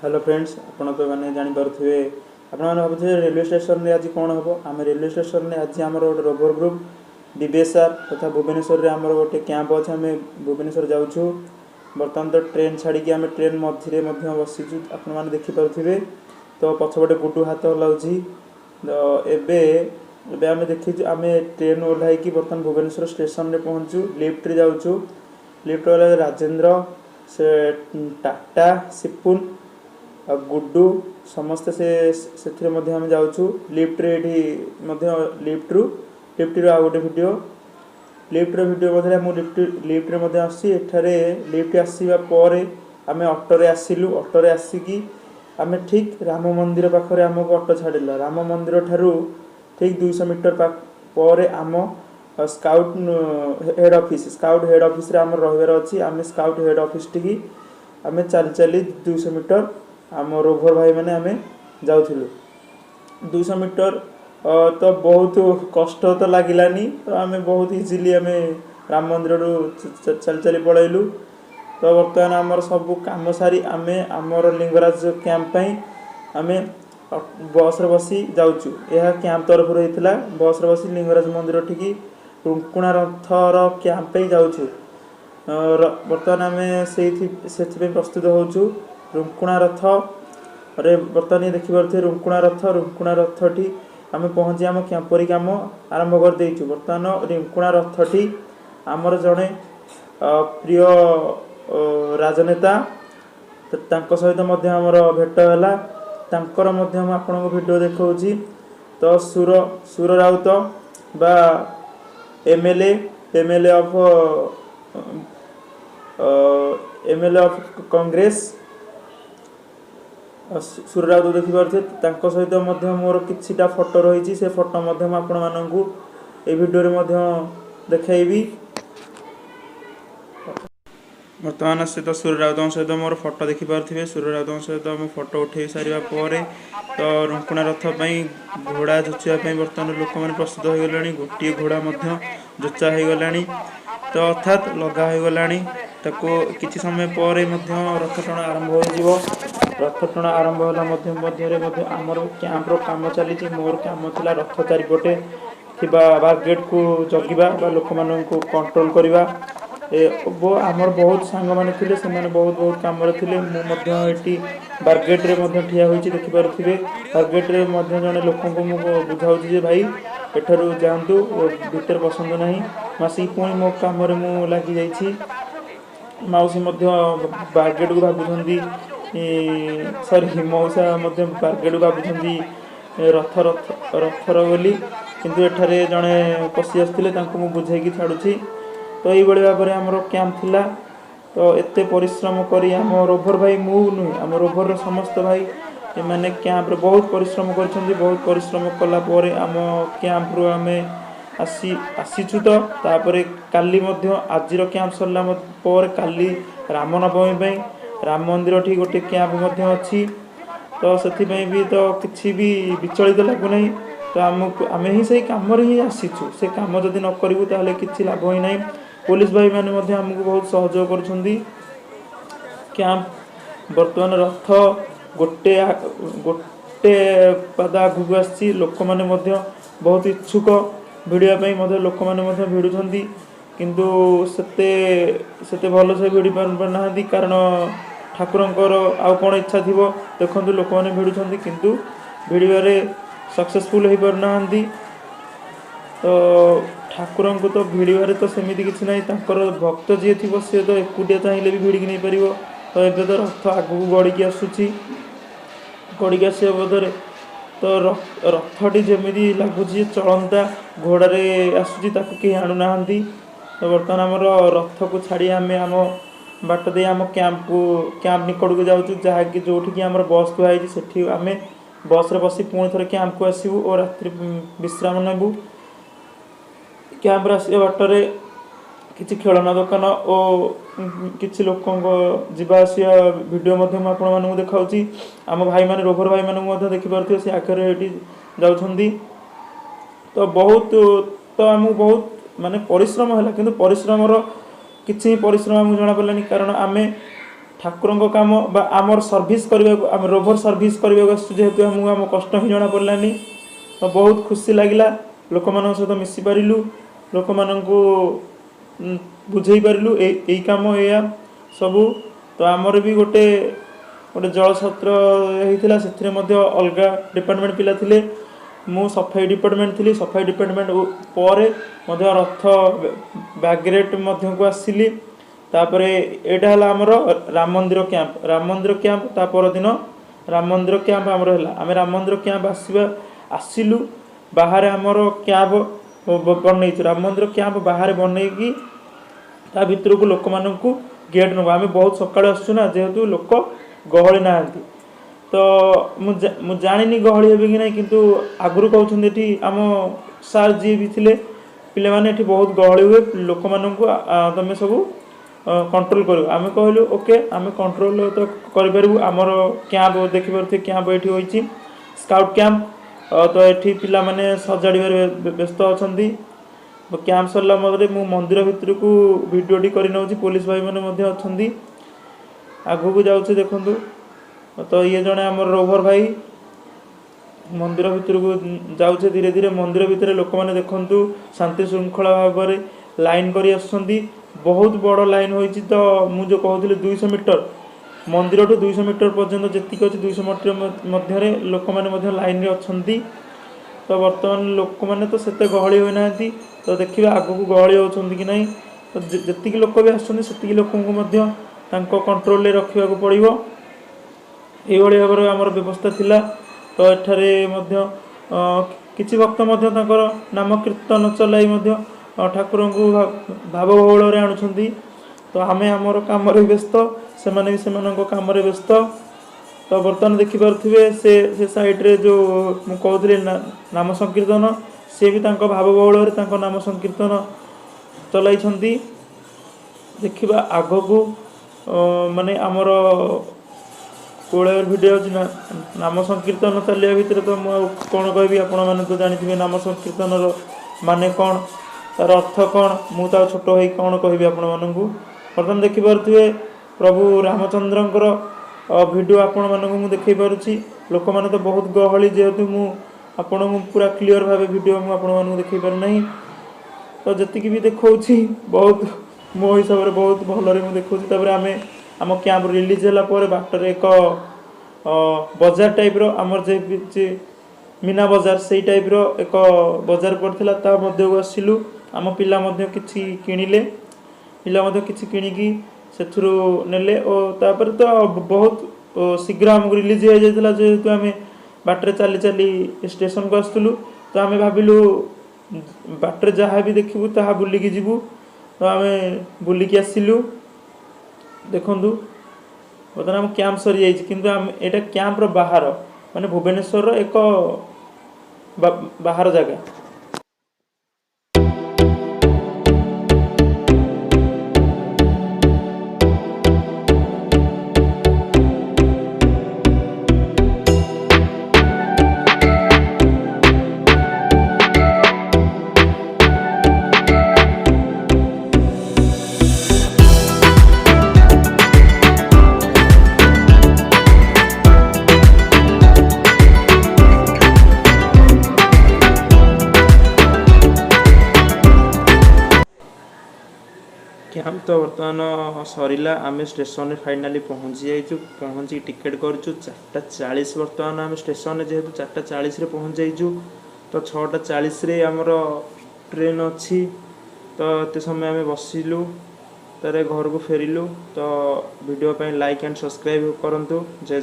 Hello friends, आपण तो मैंने जानीपे आपने भावुए रेलवे स्टेशन में आज कौन हम आम रेलवे स्टेशन में आज आम गोटे रोभर ग्रुप डीबीएसआर तथा भुवनेश्वर में आम गोटे कैंप अच्छे आम भुवनेश्वर जाऊँ। बर्तमान तो ट्रेन छाड़ी आम ट्रेन मझे बसीचु आपने देखिपे। तो पछपटे गुडू हाथ हलाऊँ। तो एबे आम देखी आम ट्रेन ओह्ल बर्तमान भुवनेश्वर स्टेशन में पहुँचू। लिफ्ट जाऊँ। लिफ्ट वाला राजेंद्र से टाटा सिपुन आ गुड्डू समस्ते से आम जाऊँ। लिफ्ट्रे लिफ्ट्रु आ गोटे भिड लिफ्ट्र भिड लिफ्ट्रे आसरे लिफ्ट आसवा पर आम अटोरे आसिलु। अटोरे आसिकी आम ठीक राम मंदिर पाखे आमको अटो छाड़ा। राम मंदिर ठारू ठीक 200 मीटर पर आम स्काउट हेड ऑफिस रे आम रहिबार अछि। आम स्काउट हेड ऑफिस टी आम चली 200 मीटर आम रोभर भाई मैंने आम जाऊँ। 200 मीटर तो बहुत कष्ट तो लगिलानी। तो आम बहुत इजिली आम राम मंदिर चली पलैलु। तो बर्तमान आमर सब कम सारी आम आमर लिंगराज कैंप आम बस रे बसी जाऊँ। यह कैंप तरफ होता बस रे बसी लिंगराज मंदिर ठिकी रुकुणा रथर कैंप जाऊँ। बर्तमान आम से प्रस्तुत होचु। रुकुणा रथ रे बर्तमान देखिपे रुकुणा रथ टी आम पहुँची आम कैंपरी काम आरंभ कर देचु। बर्तमान रुकुणा रथ टी आमर जड़े प्रिय राजनेता सहित आमर भेट है। तांकर आपन वीडियो देखा। तो सुर राउत बा एमएलए ऑफ कांग्रेस सुर राउत देखिपे। सहित मोर किछिटा फोटो रही। से फोटो आपण मानू ए वीडियो देखी। बर्तमान से तो सूर्य राउत सहित मोर फोटो देखिपे। सूर्य राउत सहित मो फोटो उठे सारा पर तो रुकुणा रथ घोड़ा जोचापी बर्तमान लोक मैंने प्रस्तुत हो गले। गोटे घोड़ा जोचा हो गला। तो अर्थात लगा हो गला। कि समय पर रथ टଣା आरंभ हो। रथ टଣା आरंभ है। आमर कैंप्र कम चली। मोर कम था रथ चारिपटे बारगेट को जगिबा लोक मानू कंट्रोल करवा। आमर बहुत सांग मैंने थे से बहुत कम थे। मुझे बारगेट रे ठिया होती देखिपे। बारगेट रे जड़े लोक बुझाऊँ भाई एठारू जातु भितर पसंद ना। मासी पुणी मो कम लगी जाइए। मौसी बारगेट को भावुं सरी मौसा बारगेट को भावुं रथर बोली। किंतु एठारे जड़े पशि आसते बुझे छाड़ुची। तो ये भाव में आमर कैंप थिला। तो एते परिश्रम करी आम रोभर भाई मु नुह आम रोभर समस्त भाई मैंने कैंप रे बहुत परिश्रम कर। बहुत परिश्रम कलापर आम कैंप रू आम आसीचु। तो तापर काली आज कैंप सरला पर काली रामनवमी राम मंदिर ठी गोटे कैंप अच्छी। तो से भी तो किसी भी विचलित लगुना। तो आम ही से कम ही आसीचु। से कम जदि न करूँ ताले किसी लाभ ही ना। पुलिस भाई मैंने आमको बहुत सहयोग कर। कैंप बर्तमान रथ गोटे गोटे पाद आगू आसी। लोक मैंने बहुत इच्छुक भिड़ापी लोक मैंने भिड़ुंट। किंतु सेते भल से भिड़ी पारना। कारण ठाकुरंकर आउ कौन इच्छा थी देखु लोक मैंने भिड़ुंट किंतु भिड़े सक्सेसफुल हो पारना। तो ठाकुर को तो भिड़े तो सेमती किसी ना। भक्त जी थी सी तो एकुटिया चाहिए भी भिड़िकी नहीं पार। तो ये तो रथ आगू गड़िकी आसूची। गड़िकी आस बदले तो रथटी जमी लगुच चलता घोड़े आसूची कहीं आणुना। तो बर्तमान आमर रथ को छाड़ी आम आम बाट दे आम कैंप निकट को जाऊँ। जहाँकि जोठिकी आम बस थुआई से आम बस रे बसी पुणी थे कैंप को आसबू और रात्रि विश्राम नेबू। कैंप आसा बाटर किसी खेलना दुकान और किसी लोक जावासिया भिडियो आपण देखा। आम भाई मैंने रोभर भाई मैंने देखिपे से आगे जाऊँ। तो बहुत तो आमको बहुत माने परिश्रम है। कि परिश्रम किसी परिश्रम आमको जना पड़ानी। कारण आम ठाकुरଙ୍କ काम बा आमर सर्विस करबा आम रोभर सर्विस करबा जेहेतु हमको आम कष्ट ही जना पड़लानी तो बहुत खुशी लगिला लोक मान सहित मिसी पारिलु लोक मानू बुझे पारिलु यही काम या सबू तो आमर भी गोटे गोटे जल छत्र होता से अलग डिपार्टमेंट पिला थिले मु सफाई डिपार्टमेंट थी सफाई डिपार्टमेंट पर रथ बागरेट को आसिली तापर एटा है आमर राम मंदिर कैंप ता परदिन राम मंदिर कैंप आमर है आम राम मंदिर कैंप आसिलु बाहर आमर कैंप बनई राम मंदिर कैंप बाहर बनईकी ता भितर को लोक मानू गेट नब आम बहुत सकाळु आसुना जेहेतु लोक गहली ना तो मु जानी गहली हे कि ना किंतु आगु कहते आम सार जी भी थे पिले माने बहुत गहली हुए लोक मानू तुम सब कंट्रोल कर आम कहलु ओके आम कंट्रोल तो करूँ आमर कैंप देखिपे कैंप ये होती स्काउट कैंप तो ये पिला माने सजाड़े व्यस्त अच्छा कैंप सरला मु मंदिर भितर को भिडियोटी कर नौची पुलिस भाई मैंने अच्छा आगू को जाऊे देखु तो ये जड़े आम रोभर भाई मंदिर भितर को जाऊे धीरे धीरे मंदिर भितर लोक मैंने देखु शांति श्रृंखला भाव में लाइन कर बहुत बड़ लाइन होती तो मुझे कहती 200 मीटर मंदिर टू 200 मीटर पर्यंत जी अच्छी 200 मीटर मध्य लोक मैंने लाइन अच्छा तो बर्तमान लोक मैंने तो सेते गहली होना तो देखिए आगू को गहली होती कि नहीं तो जी लोक भी आसती लोक कंट्रोल रखा पड़ो ये भाव में आमर व्यवस्था थिला तो एठारे किछि भक्त नाम कीर्तन चलाई ठाकुर को भाव बहुल आणुंट तो आम आमर कम व्यस्त से कम व्यस्त तो बर्तमान देखिपे से साइड्रे जो कहती नाम संकीर्तन सी भी भाव बहुल नाम संकीर्तन चलाई देखा आग को माने आमर कोलर भिडियो ना नाम संकीर्तन चलिया भितर तो मुझे कौन कहि आपण मैंने तो जानी नाम संकीर्तन माने कौन तार अर्थ कौन मु तो छोट हो कौन कहि आपण मानू बर्तमान देखिपे प्रभु रामचंद्र भिडियो आपण मानू देखी पारुछि लोक मैंने तो बहुत गहली जेहेतु मुझे पूरा क्लीयर भाव भिडियो मुझे देखी पार नहीं तो जी भी देखा बहुत मो हिसाब से बहुत भलरे मुझे देखा आम आम कैंप रिलीज है बाटर एक बजार टाइप आमर जे मीना बजार से टाइप एक बजार पड़ता ता मध्य को आसिलु आम पिला किछि किणिले पिला किछि किणिकी से नेले और तापर तो बहुत शीघ्र आमको रिलीज हो जाता जेहेतु आम बाटर चली चली स्टेशन को आसलु तो आम भाविलु बाटर जहाँ भी देखू ता बुलिकी जीवु तो आम बुलिकी आसिलु देखु बर्तमान आम कैंप सरी जाइए किंतु आम एटा कैंप बाहर माने भुवनेश्वर एक बाहर जगह कैंप तो बर्तमान सरला आम स्टेशन फाइनाली पहुँची जाइए पहुँची टिकेट करूँ 4:40 बर्तमान आम स्टेशन जेहेतु 4:40 पहुँच जाइए तो 6:40 आमर ट्रेन अच्छी तो ये समय आम बसिलु तारे घर को फेरिलु तो वीडियो लाइक एंड सब्सक्राइब करूँ जय